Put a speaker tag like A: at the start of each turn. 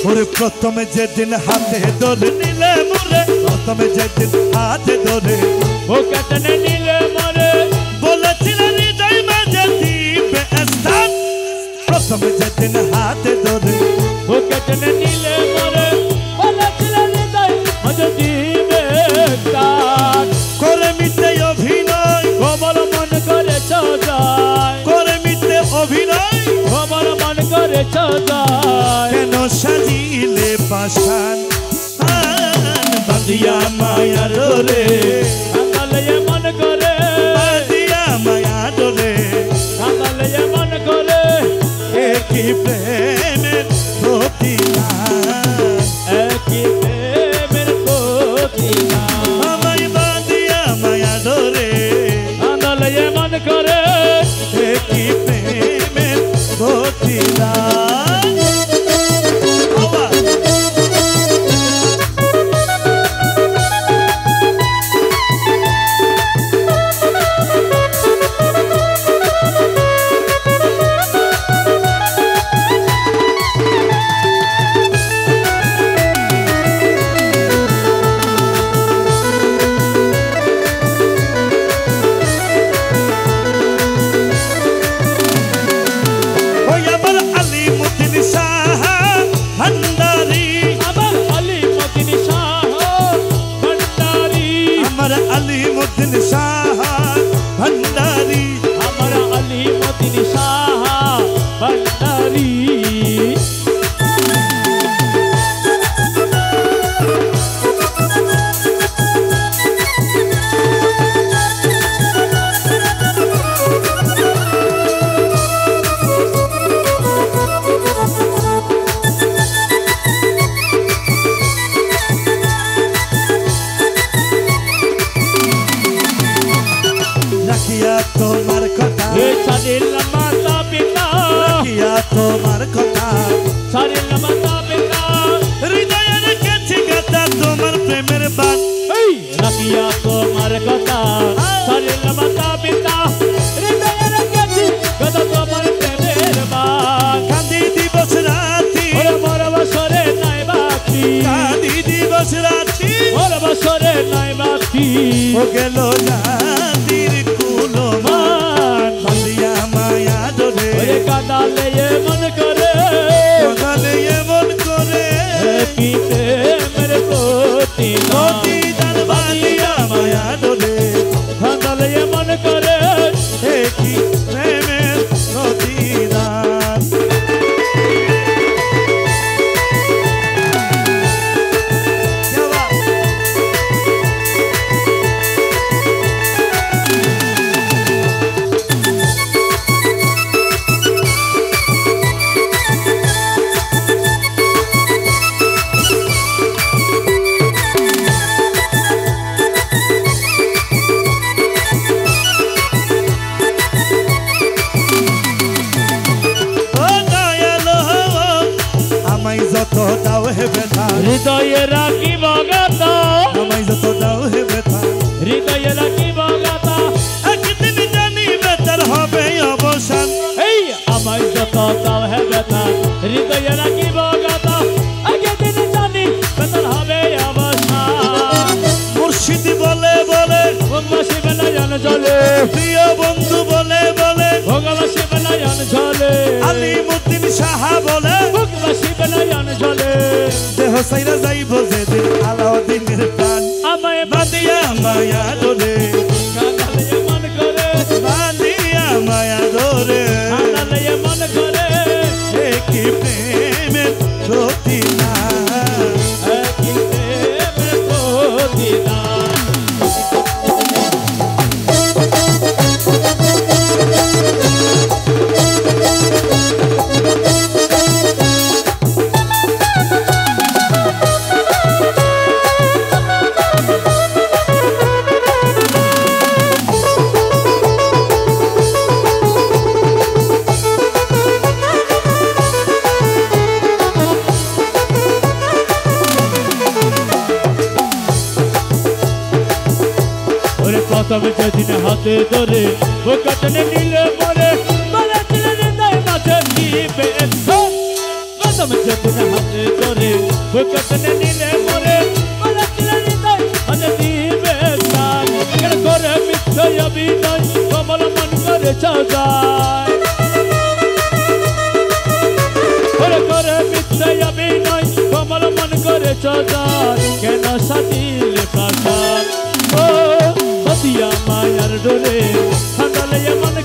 A: ওরে প্রথমে যেদিন হাতে ধরে নিলে মোরে, প্রথমে যেদিন হাতে ধরে
B: বুকে টেনে নিলে মোরে,
A: বলেছিলে হৃদয় মাঝে দিবে স্থান। প্রথমে যেদিন হাতে ধরে
B: বুকে টেনে নিলে মোরে, বলেছিলে হৃদয় মাঝে দিবে স্থান।
A: করে মিথ্যে অভিনয়
B: কোমল মন করেছ যায়,
A: করে মিথ্যে অভিনয়
B: কোমল মন করেছ যায়।
A: কেন সাজিলে পাষাণ বাঁধিয়া মায়া ডোরে,
B: কাঁদালে মন করে,
A: বাঁধিয়া মায়া ডোরে।
B: কাঁদালে মন করে,
A: একই প্রেমের প্রতিদান,
B: একই প্রেমের প্রতিদান।
A: আমায় বাঁধিয়া মায়া ডোরে,
B: কাঁদালে মন করে,
A: একই প্রেমের প্রতিদান। বাবা আলিমুদ্দিন শাহ ভান্ডারী,
B: আমার আলিমুদ্দিন শাহ ভান্ডারী।
A: রাখিয়া তোমার কথা,
B: ছাড়িল মাতা পিতা,
A: রাখিয়া তোমার কথা,
B: ছাড়িল মাতা পিতা,
A: হৃদয়ে রেখেছি গাথা তোমার প্রেমের বান।
B: রাখিয়া তোমার কথা, ছাড়িল মাতা পিতা, হৃদয়ে রেখেছি গাথা তোমার প্রেমের বান।
A: কাঁদি দিবস রাতি,
B: ওরে মোর বছরে নাই বাতি,
A: কাঁদি দিবস রাতি,
B: মোর বছরে নাই বাতি।
A: ও গেল জাতির কুলমান, বাঁধিয়া মায়া ডোরে,
B: ওরে কাঁদালে মন করে,
A: কাঁদালে এমন করে,
B: কি প্রেমের প্রতিদান।
A: প্রতিদান বাঁধিয়া মায়া ডোরে,
B: কাঁদালে মন করে,
A: একই প্রেমের প্রতিদান। যত দাও হে ব্যথা,
B: হৃদয়ে রাখিব গাথা,
A: আমায় যত দাও হে ব্যথা,
B: হৃদয়ে রাখিব গাথা,
A: একদিন জানিবে তার হবে অবসান।
B: এই আমায় যত দাও হে ব্যথা, হৃদয়ে রাখিব গাথা, একদিন জানি বেতার হবে অবসান।
A: মুর্শিদ বলে বলে
B: ভোগবাসী বেলায়ন জলে,
A: প্রিয় বন্ধু বলে বলে
B: ভোগবাসী বেলায়ন জলে,
A: আলিমুদ্দিন শাহ বলে
B: ভোগবাসী বেলায়ন জলে।
A: দেহ সাইরা যাইব যেদিন আলাউদ্দিনের প্রাণ,
B: আমায়
A: বাঁধিয়া মায়া ডোরে,
B: কাঁদালে মন করে,
A: বাঁধিয়া মায়া ডোরে,
B: কাঁদালে মন করে,
A: একই প্রেমের প্রতিদান,
B: একই প্রেমের প্রতিদান। প্রথম যেদিন হাতে ধরে বুকে টেনে নিলে মোরে, বলেছিলে হৃদয় মাঝে দিবে স্থান। প্রথম যেদিন হাতে ধরে বুকে টেনে নিলে মরে বলেছিলে হৃদয় আজ দিবে প্রাণ কেন করে মিথ্যে অভিনয় কমল মন করেছ যায় করে মিথ্যে অভিনয় কমল মন করেছ যায় কেন সাজিলে প্রাণ ও সতিয়া মায়ার ডোরে ঠান্ডালে মন